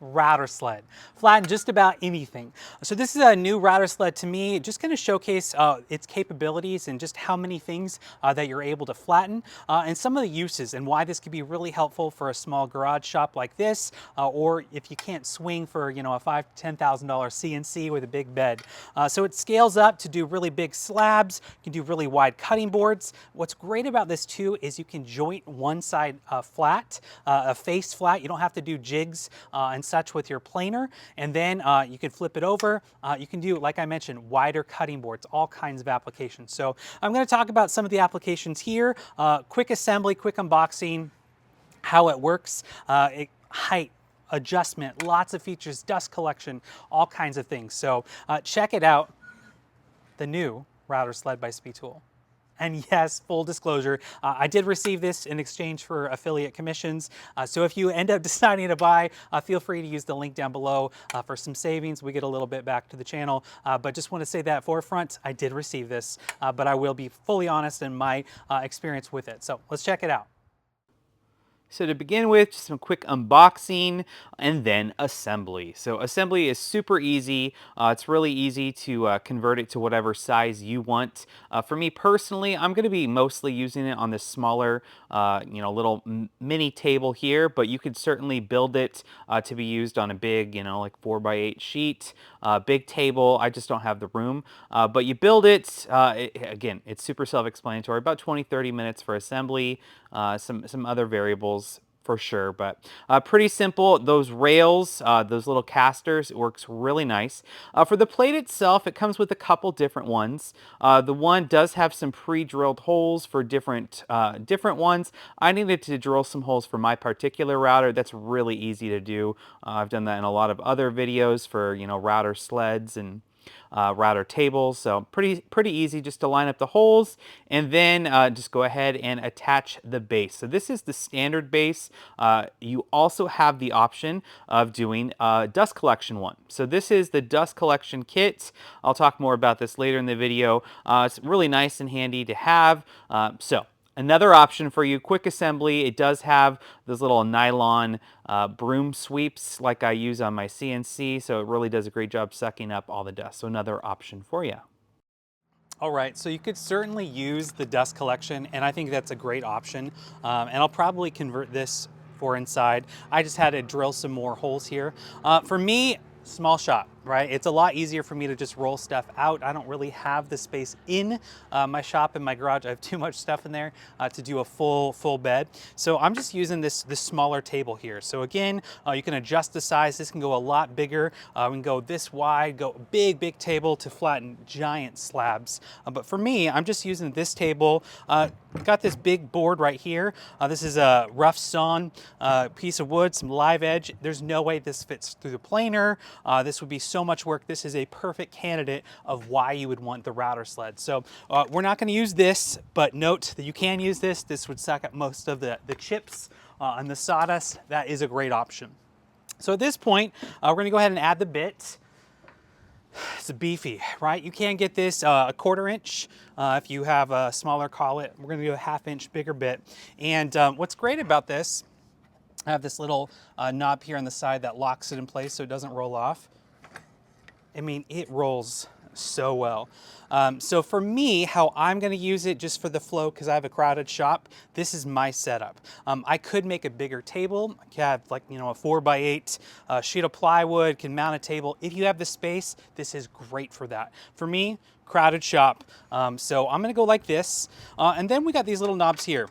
router sled. Flatten just about anything. So this is a new router sled to me, just going to showcase its capabilities and just how many things that you're able to flatten and some of the uses and why this could be really helpful for a small garage shop like this or if you can't swing for a $5,000 to $10,000 CNC with a big bed. So it scales up to do really big slabs, you can do really wide cutting boards. What's great about this too is you can joint one side flat, a face flat. You don't have to do jigs and such with your planer, and then you can flip it over. You can do, like I mentioned, wider cutting boards, all kinds of applications. So I'm going to talk about some of the applications here, quick assembly, quick unboxing, how it works, height, adjustment, lots of features, dust collection, all kinds of things. So check it out, the new router sled by SpeTool. And yes, full disclosure, I did receive this in exchange for affiliate commissions. So if you end up deciding to buy, feel free to use the link down below for some savings. We get a little bit back to the channel, but just want to say that forefront, I did receive this, but I will be fully honest in my experience with it. So let's check it out. So to begin with, just some quick unboxing and then assembly. So assembly is super easy. It's really easy to convert it to whatever size you want. For me personally, I'm going to be mostly using it on this smaller, little mini table here, but you could certainly build it to be used on a big, like 4x8 sheet, big table. I just don't have the room, but you build it. Again, it's super self-explanatory, about 20-30 minutes for assembly, some other variables for sure, but pretty simple. Those rails, those little casters, it works really nice. For the plate itself, it comes with a couple different ones. The one does have some pre-drilled holes for different ones. I needed to drill some holes for my particular router. That's really easy to do. I've done that in a lot of other videos for router sleds and router tables. So pretty easy just to line up the holes and then just go ahead and attach the base. So this is the standard base. You also have the option of doing a dust collection one. So this is the dust collection kit. I'll talk more about this later in the video. It's really nice and handy to have. Another option for you, quick assembly. It does have those little nylon broom sweeps like I use on my CNC, so it really does a great job sucking up all the dust. So another option for you. All right, so you could certainly use the dust collection, and I think that's a great option. And I'll probably convert this for inside. I just had to drill some more holes here. For me, small shop, right? It's a lot easier for me to just roll stuff out. I don't really have the space in my shop, in my garage. I have too much stuff in there to do a full bed. So I'm just using this smaller table here. So again, you can adjust the size. This can go a lot bigger. We can go this wide, go big table to flatten giant slabs. But for me, I'm just using this table. Got this big board right here. This is a rough sawn piece of wood, some live edge. There's no way this fits through the planer. This would be so much work. This is a perfect candidate of why you would want the router sled. So we're not going to use this, but note that you can use this. This would suck up most of the chips and the sawdust. That is a great option. So at this point, we're going to go ahead and add the bit. It's beefy, right? You can get this a 1/4 inch if you have a smaller collet. We're going to do a 1/2 inch bigger bit. And what's great about this, I have this little knob here on the side that locks it in place so it doesn't roll off. I mean, it rolls so well. So for me, how I'm going to use it just for the flow, because I have a crowded shop, this is my setup. I could make a bigger table. I could have like, a 4x8 sheet of plywood, can mount a table. If you have the space, this is great for that. For me, crowded shop. So I'm going to go like this. And then we got these little knobs here.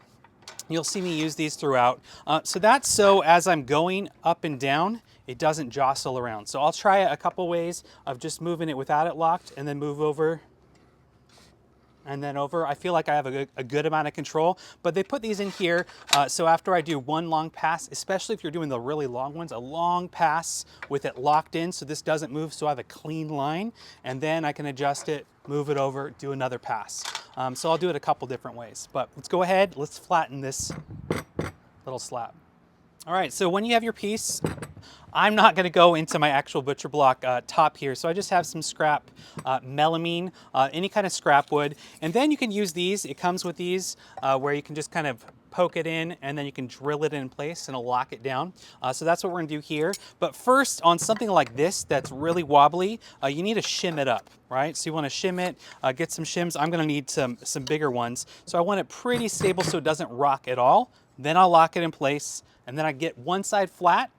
You'll see me use these throughout. So that's so as I'm going up and down, it doesn't jostle around. So I'll try a couple ways of just moving it without it locked and then move over and then over. I feel like I have a good amount of control, but they put these in here. So after I do one long pass, especially if you're doing the really long ones, a long pass with it locked in so this doesn't move, so I have a clean line, and then I can adjust it, move it over, do another pass. So I'll do it a couple different ways, but let's go ahead, let's flatten this little slab. All right, so when you have your piece, I'm not going to go into my actual butcher block top here, so I just have some scrap melamine, any kind of scrap wood, and then you can use these. It comes with these where you can just kind of poke it in, and then you can drill it in place and it'll lock it down. So that's what we're gonna do here. But first, on something like this that's really wobbly, you need to shim it up, right? So you wanna shim it, get some shims. I'm gonna need some bigger ones. So I want it pretty stable so it doesn't rock at all. Then I'll lock it in place, and then I get one side flat,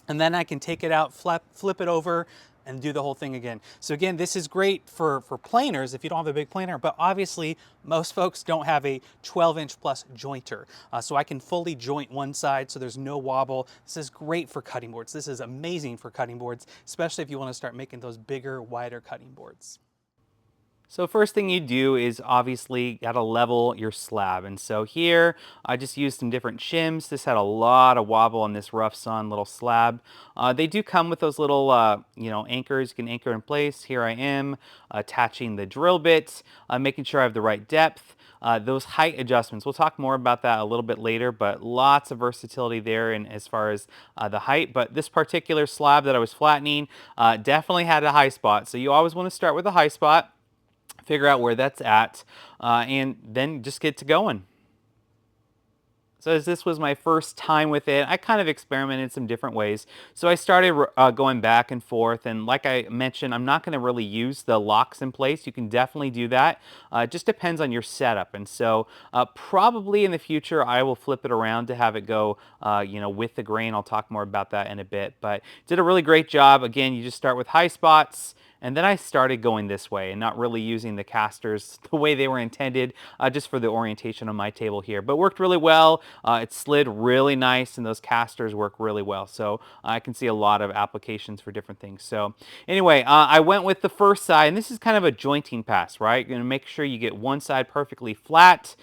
and then I can take it out, flip it over, and do the whole thing again. So again, this is great for planers if you don't have a big planer, but obviously most folks don't have a 12-inch plus jointer. So I can fully joint one side so there's no wobble. This is great for cutting boards. This is amazing for cutting boards, especially if you want to start making those bigger, wider cutting boards. So first thing you do is obviously gotta level your slab. And so here, I just used some different shims. This had a lot of wobble on this rough sun little slab. They do come with those little, anchors. You can anchor in place. Here I am attaching the drill bit, making sure I have the right depth. Those height adjustments, we'll talk more about that a little bit later, but lots of versatility there in as far as the height. But this particular slab that I was flattening definitely had a high spot. So you always want to start with a high spot, figure out where that's at, and then just get to going. So as this was my first time with it, I kind of experimented some different ways. So I started going back and forth, and like I mentioned, I'm not going to really use the locks in place. You can definitely do that. It just depends on your setup. And so probably in the future, I will flip it around to have it go, with the grain. I'll talk more about that in a bit, but did a really great job. Again, you just start with high spots. And then I started going this way and not really using the casters the way they were intended, just for the orientation on my table here. But worked really well. It slid really nice, and those casters work really well. So I can see a lot of applications for different things. So anyway, I went with the first side, and this is kind of a jointing pass, right? You're going to make sure you get one side perfectly flat.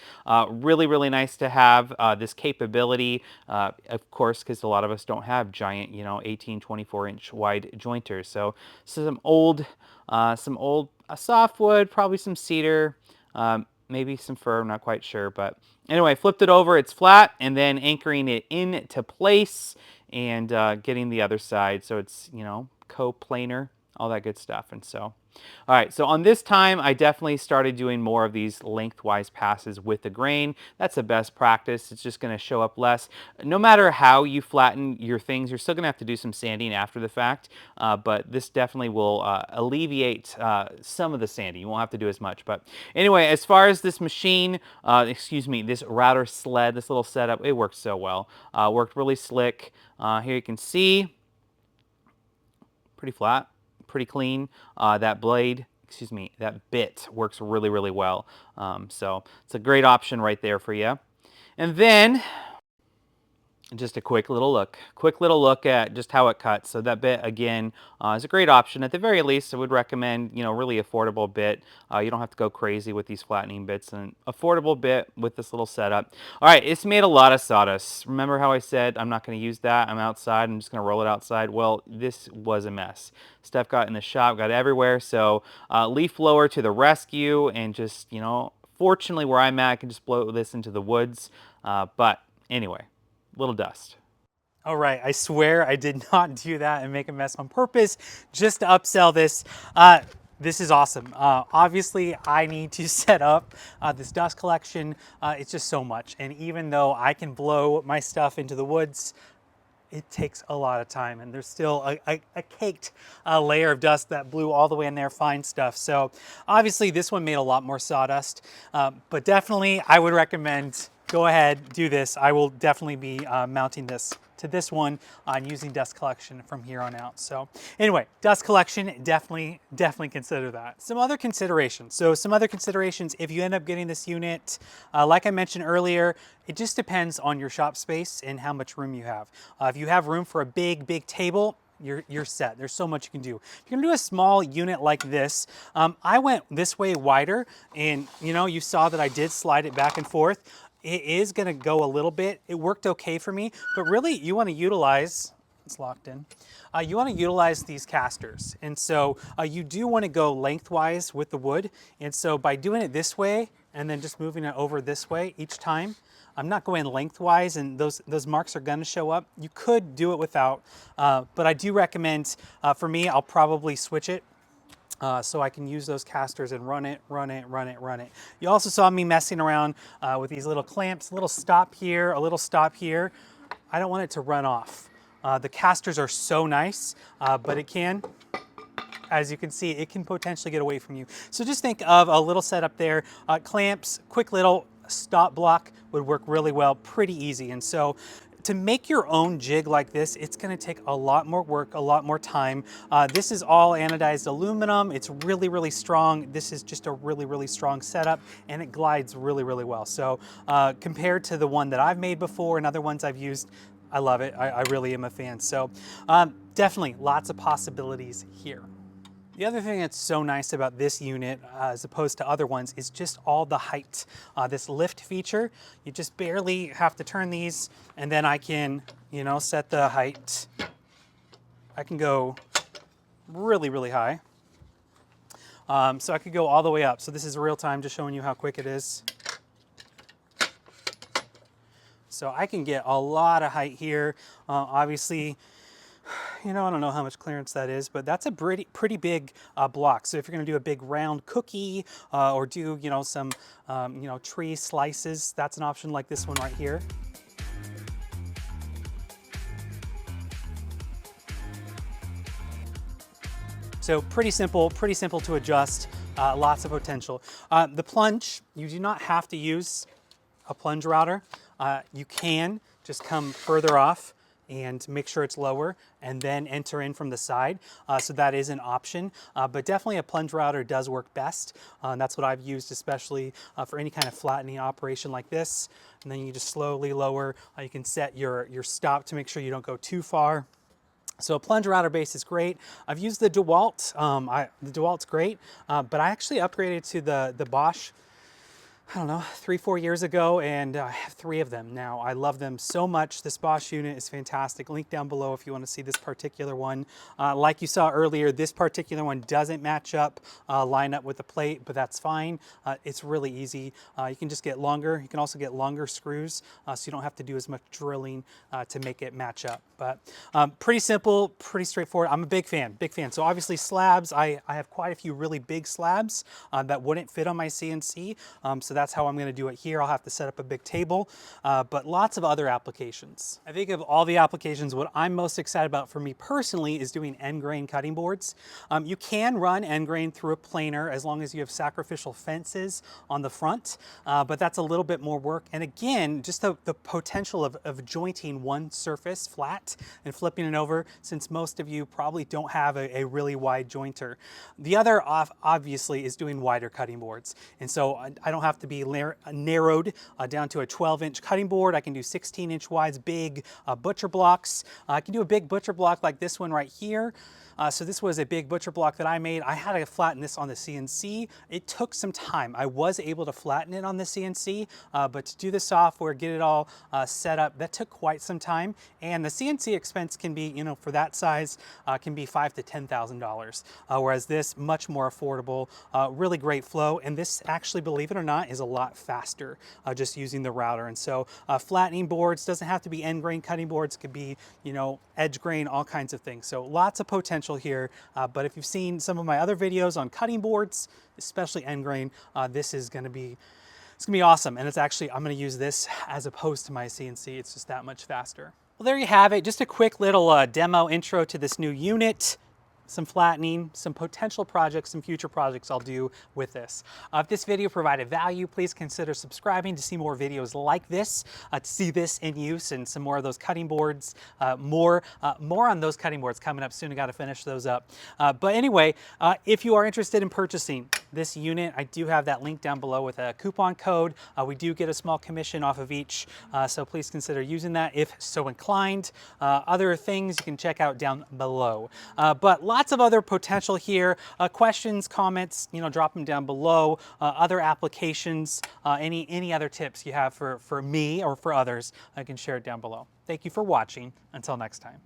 Really, really nice to have this capability, of course, because a lot of us don't have giant, 18, 24-inch wide jointers. So some old softwood, probably some cedar, maybe some fir, I'm not quite sure. But anyway, flipped it over, it's flat, and then anchoring it into place and getting the other side so it's, coplanar, all that good stuff. And so, all right, so on this time, I definitely started doing more of these lengthwise passes with the grain. That's the best practice. It's just going to show up less. No matter how you flatten your things, you're still going to have to do some sanding after the fact, but this definitely will alleviate some of the sanding. You won't have to do as much. But anyway, as far as this machine, this router sled, this little setup, it works so well. Worked really slick. Here you can see, pretty flat, pretty clean. That bit works really, really well. So it's a great option right there for you. And then just a quick little look at just how it cuts. So that bit, again, is a great option. At the very least, I would recommend, really affordable bit. You don't have to go crazy with these flattening bits, and affordable bit with this little setup. All right, it's made a lot of sawdust. Remember how I said I'm not going to use that? I'm outside. I'm just going to roll it outside. Well, this was a mess. Stuff got in the shop, got everywhere. So leaf blower to the rescue, and just, fortunately where I'm at, I can just blow this into the woods. But anyway, little dust. All right, I swear I did not do that and make a mess on purpose just to upsell this. This is awesome. Obviously, I need to set up this dust collection. It's just so much. And even though I can blow my stuff into the woods, it takes a lot of time, and there's still a caked layer of dust that blew all the way in there, fine stuff. So obviously this one made a lot more sawdust, but definitely I would recommend go ahead, do this. I will definitely be mounting this to this one and using dust collection from here on out. So anyway, dust collection, definitely consider that. Some other considerations. So some other considerations if you end up getting this unit, like I mentioned earlier, it just depends on your shop space and how much room you have. If you have room for a big table, you're set. There's so much you can do. If you're gonna do a small unit like this, I went this way wider, and you saw that I did slide it back and forth. It is gonna go a little bit. It worked okay for me, but really you wanna utilize, it's locked in, you wanna utilize these casters. And so you do wanna go lengthwise with the wood. And so by doing it this way, and then just moving it over this way each time, I'm not going lengthwise, and those marks are gonna show up. You could do it without, but I do recommend, for me, I'll probably switch it. so I can use those casters and run it, run it, run it, run it. You also saw me messing around with these little clamps, a little stop here, a little stop here. I don't want it to run off. The casters are so nice, but it can, as you can see, it can potentially get away from you. So just think of a little setup there. Clamps, quick little stop block would work really well, pretty easy. And so to make your own jig like this, it's gonna take a lot more work, a lot more time. This is all anodized aluminum. It's really, really strong. This is just a really, really strong setup, and it glides really, really well. So compared to the one that I've made before and other ones I've used, I love it. I really am a fan. So definitely lots of possibilities here. The other thing that's so nice about this unit, as opposed to other ones, is just all the height. This lift feature, you just barely have to turn these, and then I can, you know, set the height. I can go really, really high. So I could go all the way up. So this is real time, just showing you how quick it is. So I can get a lot of height here. Obviously, you know, I don't know how much clearance that is, but that's a pretty big block. So if you're going to do a big round cookie or do, you know, some, you know, tree slices, that's an option like this one right here. So pretty simple to adjust, lots of potential. The plunge, you do not have to use a plunge router. You can just come further off and make sure it's lower and then enter in from the side. So that is an option, but definitely a plunge router does work best. And that's what I've used, especially for any kind of flattening operation like this. And then you just slowly lower. You can set your stop to make sure you don't go too far. So a plunge router base is great. I've used the DeWalt. The DeWalt's great, but I actually upgraded to the Bosch, I don't know, 3-4 years ago, and I have 3 of them now. I love them so much. This Bosch unit is fantastic. Link down below if you want to see this particular one. Like you saw earlier, this particular one doesn't match up, line up with the plate, but that's fine. It's really easy. You can just get longer. You can also get longer screws, so you don't have to do as much drilling to make it match up. But pretty simple, pretty straightforward. I'm a big fan. So obviously slabs, I have quite a few really big slabs that wouldn't fit on my CNC. So that's how I'm going to do it here. I'll have to set up a big table, but lots of other applications. I think of all the applications, what I'm most excited about for me personally is doing end grain cutting boards. You can run end grain through a planer as long as you have sacrificial fences on the front, but that's a little bit more work. And again, just the potential of jointing one surface flat and flipping it over, since most of you probably don't have a really wide jointer. The other obviously is doing wider cutting boards. And so I don't have to be narrowed down to a 12-inch cutting board. I can do 16-inch wides, big butcher blocks. I can do a big butcher block like this one right here. So this was a big butcher block that I made. I had to flatten this on the CNC. It took some time. I was able to flatten it on the CNC, but to do the software, get it all set up, that took quite some time. And the CNC expense can be, you know, for that size, can be $5,000 to $10,000. Whereas this, much more affordable, really great flow. And this actually, believe it or not, is a lot faster just using the router. And so flattening boards doesn't have to be end grain cutting boards. It could be, you know, edge grain, all kinds of things. So lots of potential here, but if you've seen some of my other videos on cutting boards, especially end grain, this is going to be, it's gonna be awesome. And it's actually, I'm going to use this as opposed to my CNC. It's just that much faster. Well, there you have it. Just a quick little demo intro to this new unit. Some flattening, some potential projects, some future projects I'll do with this. If this video provided value, please consider subscribing to see more videos like this, to see this in use and some more of those cutting boards. More on those cutting boards coming up soon. I got to finish those up. But anyway, if you are interested in purchasing this unit, I do have that link down below with a coupon code. We do get a small commission off of each, so please consider using that if so inclined. Other things you can check out down below. But lots of other potential here. Questions, comments, you know, drop them down below. Other applications, any other tips you have for me or for others, I can share it down below. Thank you for watching. Until next time.